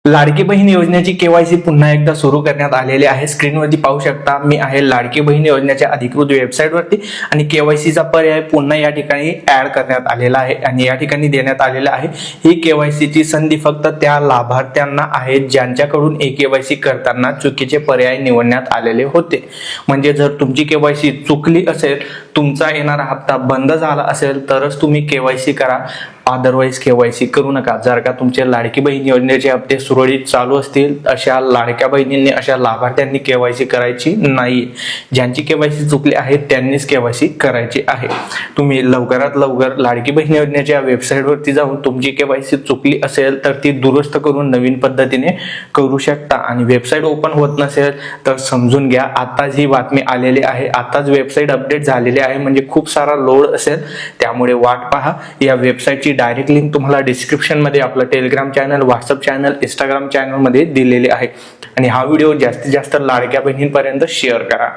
लाडकी बहीण योजनेची केवायसी पुन्हा एकदा सुरू करण्यात आलेली आहे। स्क्रीनवरती पाहू शकता मी आहे लाडकी बहीण योजनेच्या अधिकृत वेबसाईटवरती आणि केवायसीचा पर्याय पुन्हा या ठिकाणी ऍड करण्यात आलेला आहे आणि या ठिकाणी देण्यात आलेला आहे। ही केवायसीची संधी फक्त त्या लाभार्थ्यांना आहे ज्यांच्याकडून केवायसी करताना चुकीचे पर्याय निवडण्यात आलेले होते। म्हणजे जर तुमची केवायसी चुकली असेल, तुमचा येणारा हप्ता बंद झाला असेल तरच तुम्ही केवायसी करा, अदरवाईज केवायसी करू नका। जर का तुमचे लाडकी बहीण योजनेचे हप्ते सुरळीत चालू असतील, अशा लाडक्या बहिणींनी, अशा लाभार्थ्यांनी केवायसी करायची नाही। ज्यांची केवायसी चुकली आहे त्यांनीच केवायसी करायची आहे। तुम्ही लवकरात लवकर लाडकी बहीण योजनेच्या वेबसाईटवरती जाऊन तुमची केवायसी चुकली असेल तर ती दुरुस्त करून नवीन पद्धतीने करू शकता। आणि वेबसाईट ओपन होत नसेल तर समजून घ्या, आताच ही बातमी आलेली आहे, आताच वेबसाईट अपडेट झालेली आहे, म्हणजे खूप सारा लोड असेल, त्यामुळे वाट पहा। या वेबसाईटची डायरेक्ट लिंक तुम्हाला डिस्क्रिप्शन मध्ये आपलं Telegram channel, WhatsApp channel, Instagram channel मध्ये दिलेले आहे। आणि हा व्हिडिओ जास्तीत जास्त लाडक्या बहिणींपर्यंत शेअर करा।